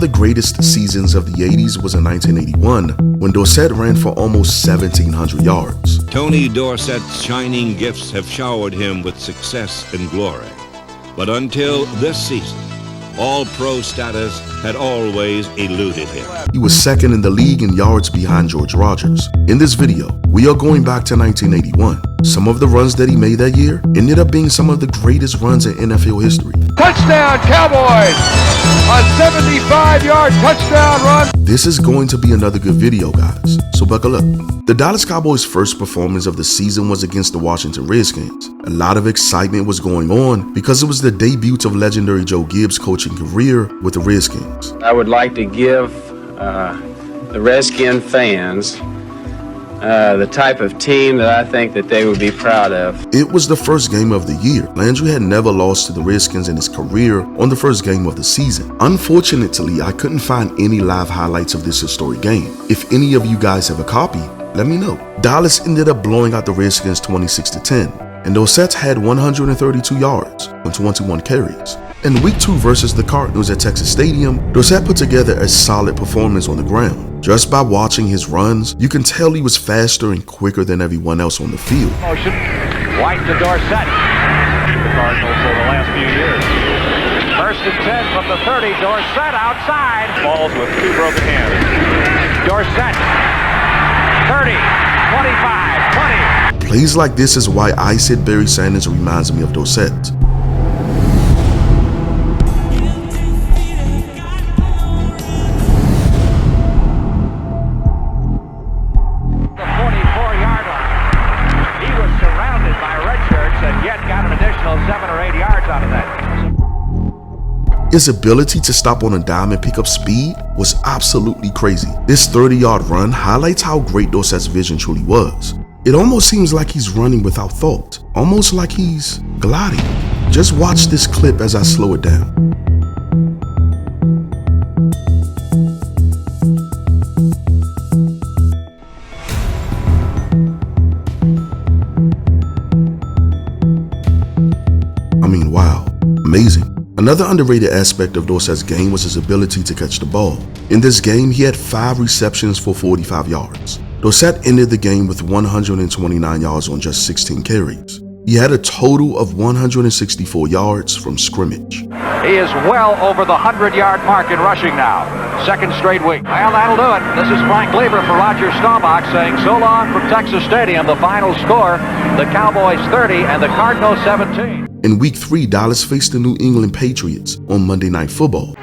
The greatest seasons of the 80s was in 1981, when Dorsett ran for almost 1,700 yards. Tony Dorsett's shining gifts have showered him with success and glory. But until this season, All-Pro status had always eluded him. He was second in the league in yards behind George Rogers. In this video, we are going back to 1981. Some of the runs that he made that year ended up being some of the greatest runs in NFL history. Touchdown, Cowboys! A 75-yard touchdown run! This is going to be another good video, guys, so buckle up. The Dallas Cowboys' first performance of the season was against the Washington Redskins. A lot of excitement was going on because it was the debut of legendary Joe Gibbs' coaching career with the Redskins. I would like to give the Redskin fans the type of team that I think that they would be proud of. It was the first game of the year. Landry had never lost to the Redskins in his career on the first game of the season. Unfortunately, I couldn't find any live highlights of this historic game. If any of you guys have a copy, let me know. Dallas ended up blowing out the Redskins 26-10, and Dorsett had 132 yards on 21 carries. In Week 2 versus the Cardinals at Texas Stadium, Dorsett put together a solid performance on the ground. Just by watching his runs, you can tell he was faster and quicker than everyone else on the field. Motion, White to Dorsett. The Cardinals for the last few years. First and 10 from the 30, Dorsett outside. Balls with two broken hands. Dorsett, 30, 25, 20. Plays like this is why I said Barry Sanders reminds me of Dorsett. His ability to stop on a dime and pick up speed was absolutely crazy. This 30-yard run highlights how great Dorsett's vision truly was. It almost seems like he's running without thought, almost like he's gliding. Just watch this clip as I slow it down. I mean, wow, amazing. Another underrated aspect of Dorsett's game was his ability to catch the ball. In this game, he had 5 receptions for 45 yards. Dorsett ended the game with 129 yards on just 16 carries. He had a total of 164 yards from scrimmage. He is well over the 100-yard mark in rushing now. Second straight week. Well, that'll do it. This is Frank Lieber for Roger Staubach saying so long from Texas Stadium. The final score, the Cowboys 30 and the Cardinals 17. In Week 3, Dallas faced the New England Patriots on Monday Night Football.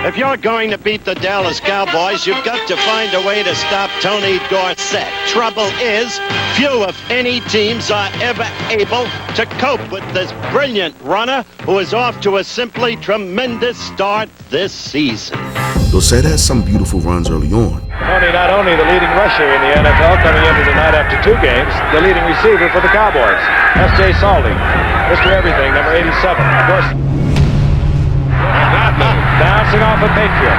If you're going to beat the Dallas Cowboys, you've got to find a way to stop Tony Dorsett. Trouble is, few, if any, teams are ever able to cope with this brilliant runner who is off to a simply tremendous start this season. Dorsett has some beautiful runs early on. Tony, not only the leading rusher in the NFL coming into tonight after 2 games, the leading receiver for the Cowboys. S.J. Salty, Mr. Everything, number 87. Bouncing off a Patriot.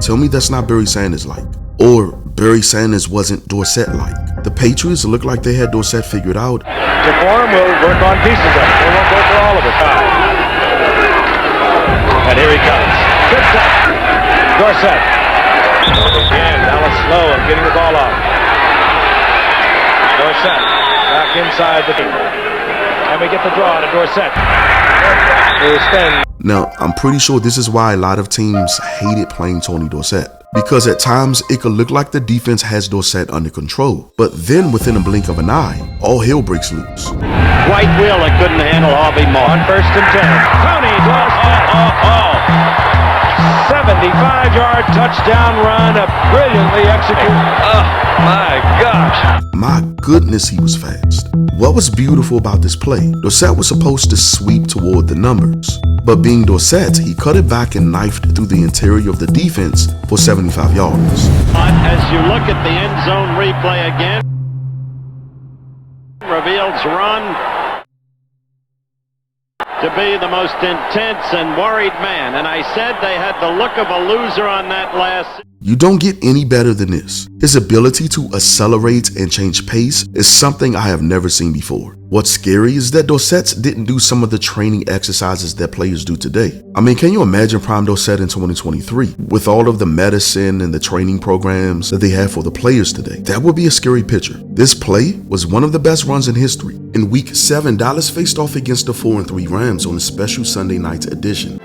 Tell me that's not Barry Sanders-like. Or Barry Sanders wasn't Dorsett-like. The Patriots looked like they had Dorsett figured out. DeForm will work on pieces of it. We won't go for all of it. And here he comes. Good stuff. Dorsett. Again, Dallas slow and getting the ball off. Dorsett back inside the field. And we get the draw to Dorsett. Now, I'm pretty sure this is why a lot of teams hated playing Tony Dorsett. Because at times, it could look like the defense has Dorsett under control. But then, within a blink of an eye, all hell breaks loose. White Wheeler couldn't handle Harvey Moore. On first and 10. Tony Dorsett. 75-yard touchdown run, brilliantly executed. Oh, my gosh. My goodness, he was fast. What was beautiful about this play? Dorsett was supposed to sweep toward the numbers. But being Dorsett, he cut it back and knifed through the interior of the defense for 75 yards. As you look at the end zone replay again, reveals run to be the most intense and worried man. And I said they had the look of a loser on that last. You don't get any better than this. His ability to accelerate and change pace is something I have never seen before. What's scary is that Dorsett'S didn't do some of the training exercises that players do today. I mean, can you imagine Prime Dorsett in 2023 with all of the medicine and the training programs that they have for the players today? That would be a scary picture. This play was one of the best runs in history. In Week 7, Dallas faced off against the 4-3 Rams on a special Sunday night edition.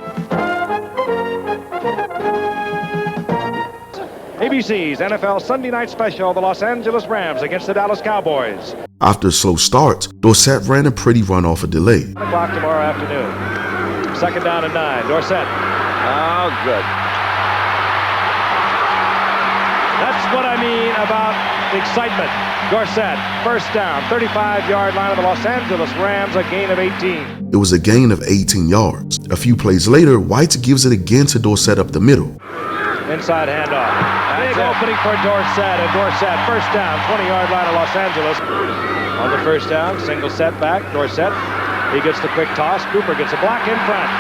ABC's NFL Sunday Night Special, the Los Angeles Rams against the Dallas Cowboys. After a slow start, Dorsett ran a pretty run off a delay. 1 o'clock tomorrow afternoon. Second down and 9. Dorsett. Oh, good. That's what I mean about excitement. Dorsett, first down, 35-yard line of the Los Angeles Rams, a gain of 18. It was a gain of 18 yards. A few plays later, White gives it again to Dorsett up the middle. Inside handoff. Big opening for Dorsett, and Dorsett, first down, 20-yard line of Los Angeles. On the first down, single setback, Dorsett. He gets the quick toss. Cooper gets a block in front.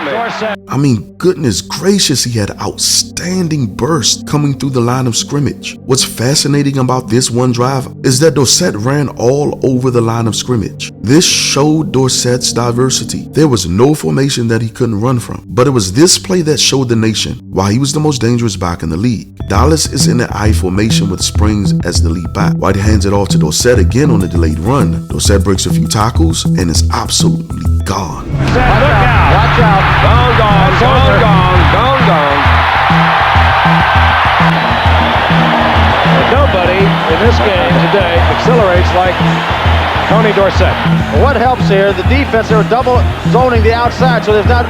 Dorsett. I mean, goodness gracious, he had outstanding burst coming through the line of scrimmage. What's fascinating about this one drive is that Dorsett ran all over the line of scrimmage. This showed Dorsett's diversity. There was no formation that he couldn't run from. But it was this play that showed the nation why he was the most dangerous back in the league. Dallas is in the I formation with Springs as the lead back. White hands it off to Dorsett again on a delayed run. Dorsett breaks a few tackles and is absolutely gone. Look out. Watch out. Gone. Nobody in this game today accelerates like Tony Dorsett. What helps here, the defense, they're double zoning the outside, so there's not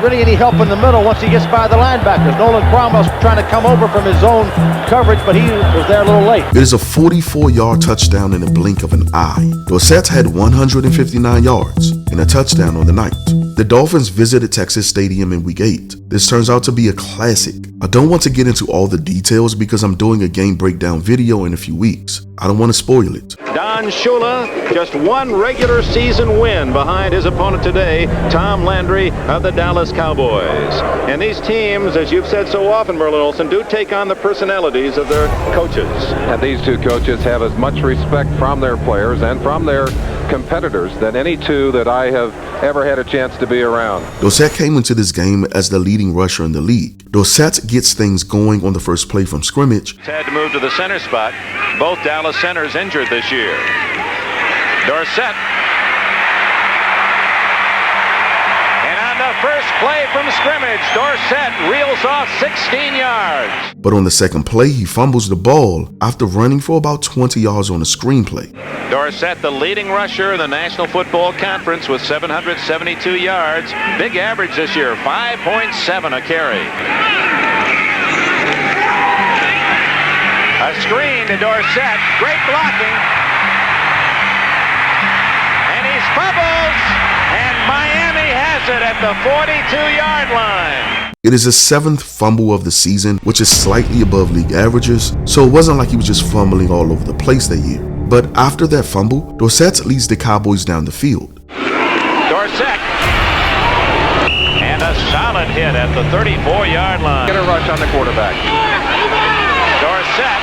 really any help in the middle once he gets by the linebackers. Nolan Cromwell's trying to come over from his zone coverage, but he was there a little late. It is a 44-yard touchdown in a blink of an eye. Dorsett had 159 yards and a touchdown on the night. The Dolphins visited Texas Stadium in Week 8. This turns out to be a classic. I don't want to get into all the details because I'm doing a game breakdown video in a few weeks. I don't want to spoil it. Don Shula, just one regular season win behind his opponent today, Tom Landry of the Dallas Cowboys. And these teams, as you've said so often, Merlin Olsen, do take on the personalities of their coaches. And these two coaches have as much respect from their players and from their competitors than any two that I have ever had a chance to be around. Dorsett came into this game as the leading rusher in the league. Dorsett gets things going on the first play from scrimmage. Had to move to the center spot. Both Dallas centers injured this year. Dorsett. And on the first play from scrimmage, Dorsett reels off 16 yards. But on the second play, he fumbles the ball after running for about 20 yards on a screen play. Dorsett, the leading rusher in the National Football Conference with 772 yards. Big average this year, 5.7 a carry. A screen to Dorsett. Great blocking. And he fumbles. And Miami has it at the 42-yard line. It is his 7th fumble of the season, which is slightly above league averages, so it wasn't like he was just fumbling all over the place that year. But after that fumble, Dorsett leads the Cowboys down the field. Dorsett. And a solid hit at the 34-yard line. Get a rush on the quarterback. Dorsett.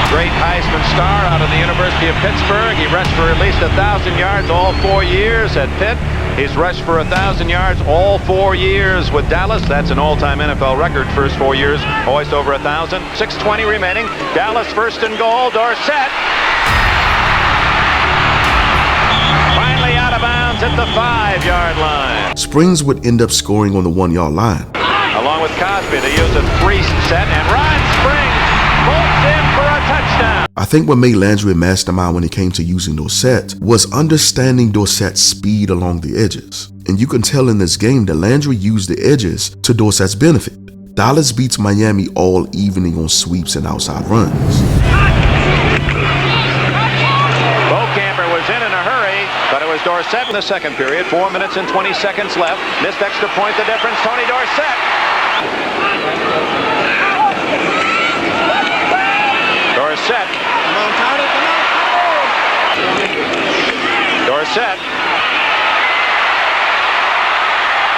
Great Heisman star out of the University of Pittsburgh. He rushed for at least 1,000 yards all 4 years at Pitt. He's rushed for 1,000 yards all 4 years with Dallas. That's an all-time NFL record. First 4 years, always over 1,000. 6:20 remaining. Dallas first and goal. Dorsett. Finally out of bounds at the 5-yard line. Springs would end up scoring on the 1-yard line. Along with Cosby, they use a 3 set, and Ron Springs bolts in for a touchdown. I think what made Landry a mastermind when it came to using Dorsett was understanding Dorsett's speed along the edges. And you can tell in this game that Landry used the edges to Dorsett's benefit. Dallas beats Miami all evening on sweeps and outside runs. Camper was in a hurry, but it was Dorsett in the second period. 4 minutes and 20 seconds left. Missed extra point, the difference. Tony Dorsett. Dorsett. Dorsett.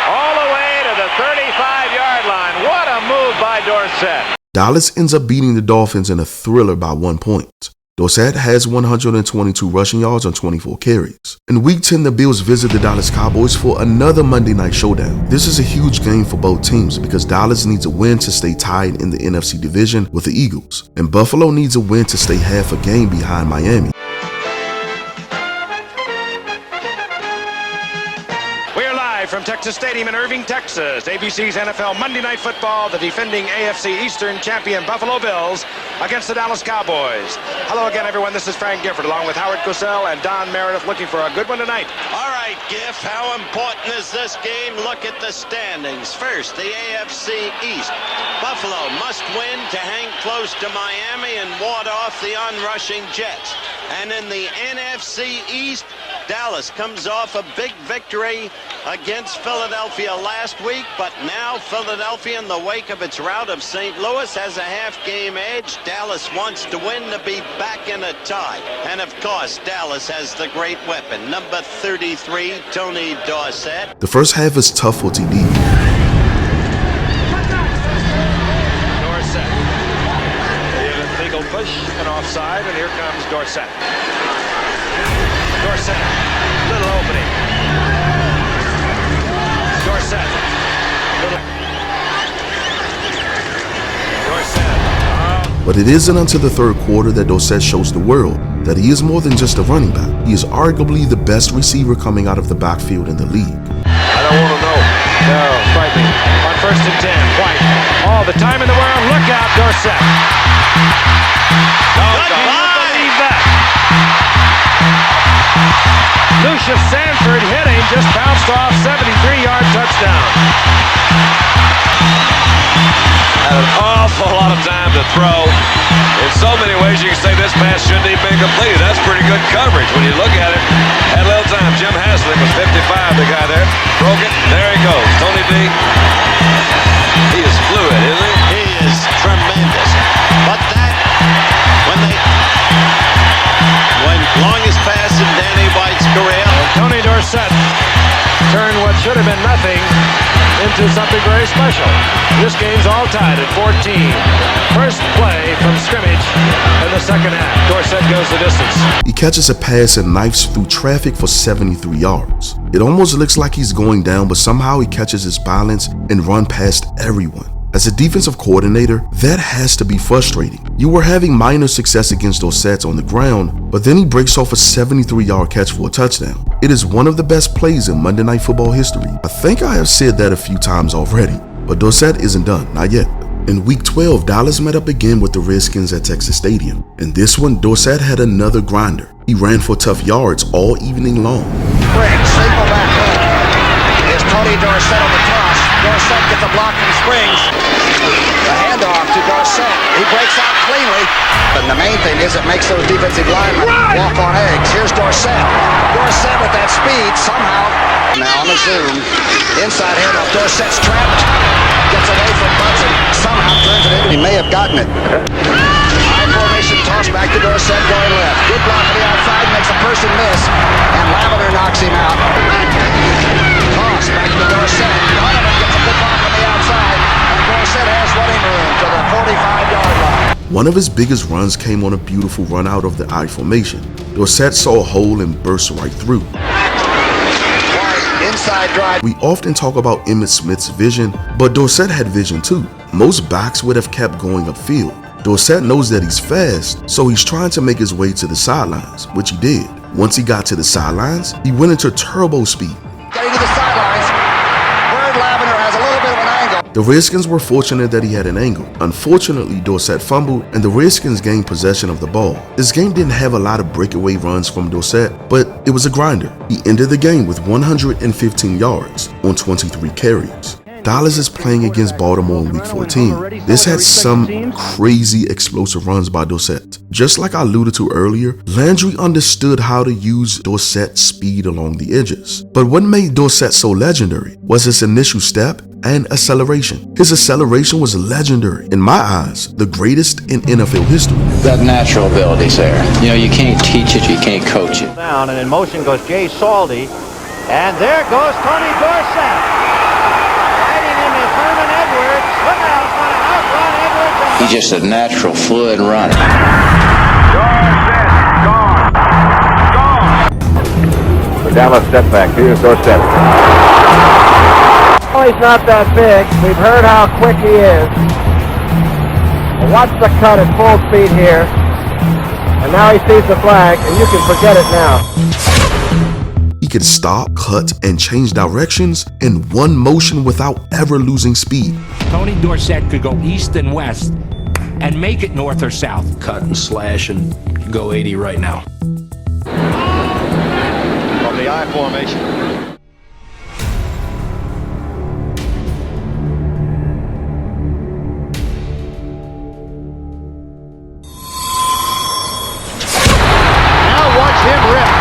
All the way to the 35. 35-yard line. What a move by Dorsett. Dallas ends up beating the Dolphins in a thriller by 1 point. Dorsett has 122 rushing yards on 24 carries. In Week 10, the Bills visit the Dallas Cowboys for another Monday night showdown. This is a huge game for both teams because Dallas needs a win to stay tied in the NFC division with the Eagles, and Buffalo needs a win to stay half a game behind Miami. From Texas Stadium in Irving, Texas, ABC's NFL Monday Night Football, the defending AFC Eastern champion Buffalo Bills against the Dallas Cowboys. Hello again, everyone. This is Frank Gifford along with Howard Cosell and Don Meredith looking for a good one tonight. All right, Giff, how important is this game? Look at the standings. First, the AFC East. Buffalo must win to hang close to Miami and ward off the onrushing Jets. And in the NFC East, Dallas comes off a big victory against Philadelphia last week, but now Philadelphia, in the wake of its rout of St. Louis, has a half-game edge. Dallas wants to win to be back in a tie. And, of course, Dallas has the great weapon, number 33, Tony Dorsett. The first half is tough for TD. Dorsett. Illegal push and offside, and here comes Dorsett. Dorsett, little opening. Dorsett, Dorsett. But it isn't until the third quarter that Dorsett shows the world that he is more than just a running back. He is arguably the best receiver coming out of the backfield in the league. I don't want to know. No, frightening. On 1st and 10, White. All the time in the world. Look out, Dorsett. Oh, can you believe that? Lucius Sanford hitting, just bounced off, 73-yard touchdown. Had an awful lot of time to throw. In so many ways, you can say this pass shouldn't even been completed. That's pretty good coverage when you look at it. Had a little time. Jim Haslett was 55, the guy there. Broke it. There he goes. Tony D. He is fluid, isn't he? He is tremendous. But that, when longest pass in Danny White's career. Tony Dorsett turned what should have been nothing into something very special. This game's all tied at 14. First play from scrimmage in the second half. Dorsett goes the distance. He catches a pass and knifes through traffic for 73 yards. It almost looks like he's going down, but somehow he catches his balance and runs past everyone. As a defensive coordinator, that has to be frustrating. You were having minor success against Dorsett's on the ground, but then he breaks off a 73-yard catch for a touchdown. It is one of the best plays in Monday Night Football history. I think I have said that a few times already, but Dorsett isn't done, not yet. In Week 12, Dallas met up again with the Redskins at Texas Stadium. In this one, Dorsett had another grinder. He ran for tough yards all evening long. Quick, single back hook. Here's Tony Dorsett on the toss. Dorsett gets a block from Springs. The handoff to Dorsett. He breaks out cleanly. But the main thing is it makes those defensive linemen walk on eggs. Here's Dorsett. Dorsett with that speed somehow. Now on the zoom. Inside handoff. Dorsett's trapped. Gets away from Bunsen. Somehow turns it in. He may have gotten it. High formation toss back to Dorsett going left. Good block on the outside. Makes a person miss. And Lavender knocks him out. Toss back to Dorsett. Donovan gets a good block on the outside. And Dorsett has running room to the 45-yard line. One of his biggest runs came on a beautiful run out of the I formation. Dorsett saw a hole and burst right through. Inside drive. We often talk about Emmitt Smith's vision, but Dorsett had vision too. Most backs would have kept going upfield. Dorsett knows that he's fast, so he's trying to make his way to the sidelines, which he did. Once he got to the sidelines, he went into turbo speed. Getting to the sidelines. Bird Lavender has a little bit of an angle. The Redskins were fortunate that he had an angle. Unfortunately, Dorsett fumbled and the Redskins gained possession of the ball. This game didn't have a lot of breakaway runs from Dorsett, but it was a grinder. He ended the game with 115 yards on 23 carries. Dallas is playing against Baltimore in Week 14. This had some crazy explosive runs by Dorsett. Just like I alluded to earlier, Landry understood how to use Dorsett's speed along the edges. But what made Dorsett so legendary was his initial step and acceleration. His acceleration was legendary. In my eyes, the greatest in NFL history. That natural ability's there. You know, you can't teach it, you can't coach it. Down, and in motion goes Jay Saldy. And there goes Tony Dorsett. Riding in the He's just a natural fluid runner. The Dallas step back. Here's Dorsett. Oh, he's not that big. We've heard how quick he is. Well, watch the cut at full speed here. And now he sees the flag, and you can forget it now. He could stop, cut, and change directions in one motion without ever losing speed. Tony Dorsett could go east and west and make it north or south. Cut and slash and go 80 right now. From the I formation. Now watch him rip.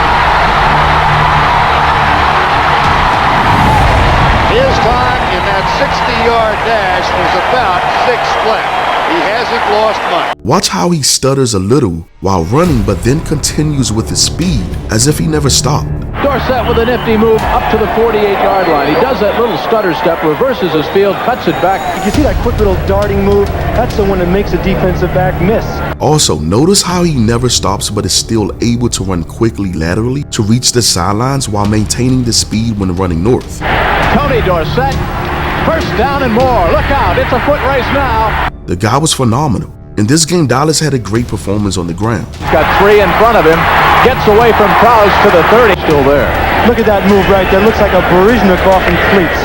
His time in that 60-yard dash was about 6 flat. He hasn't lost much. Watch how he stutters a little while running, but then continues with his speed as if he never stopped. Dorsett with a nifty move up to the 48-yard line. He does that little stutter step, reverses his field, cuts it back. You see that quick little darting move? That's the one that makes a defensive back miss. Also, notice how he never stops but is still able to run quickly laterally to reach the sidelines while maintaining the speed when running north. Tony Dorsett, first down and more. Look out, it's a foot race now. The guy was phenomenal. In this game, Dallas had a great performance on the ground. He's got 3 in front of him. Gets away from Krause to the 30. Still there. Look at that move right there. Looks like a Baryshnikov in cleats.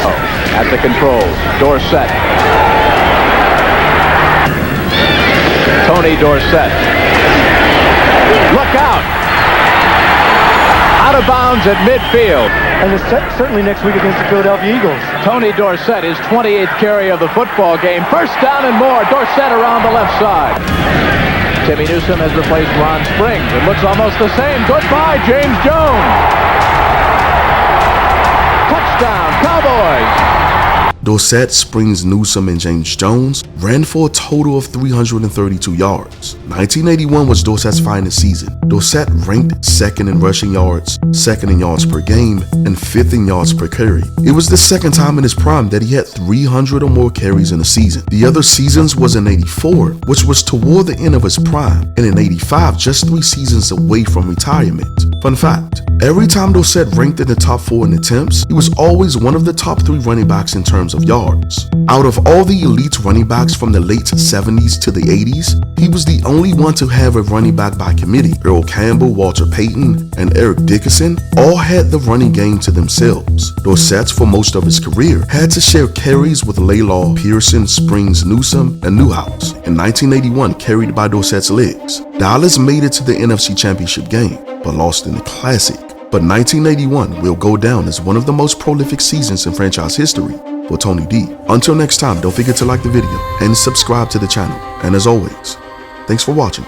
At the controls, Dorsett. Tony Dorsett. Look out. Out of bounds at midfield. And certainly next week against the Philadelphia Eagles. Tony Dorsett, his 28th carry of the football game. First down and more. Dorsett around the left side. Timmy Newsome has replaced Ron Springs. It looks almost the same. Goodbye, James Jones. Touchdown, Cowboys. Dorsett, Springs, Newsome, and James Jones ran for a total of 332 yards. 1981 was Dorsett's finest season. Dorsett ranked second in rushing yards, second in yards per game, and fifth in yards per carry. It was the second time in his prime that he had 300 or more carries in a season. The other seasons was in 84, which was toward the end of his prime, and in 85, just 3 seasons away from retirement. Fun fact, every time Dorsett ranked in the top 4 in attempts, he was always one of the top 3 running backs in terms of yards. Out of all the elite running backs from the late 70s to the 80s, he was the only one to have a running back by committee. Earl Campbell, Walter Payton, and Eric Dickerson all had the running game to themselves. Dorsett, for most of his career, had to share carries with Laylaw, Pearson, Springs, Newsome, and Newhouse. In 1981, carried by Dorsett's legs. Dallas made it to the NFC Championship game, but lost in the Classic. But 1981 will go down as one of the most prolific seasons in franchise history for Tony D. Until next time, don't forget to like the video and subscribe to the channel. And as always, thanks for watching.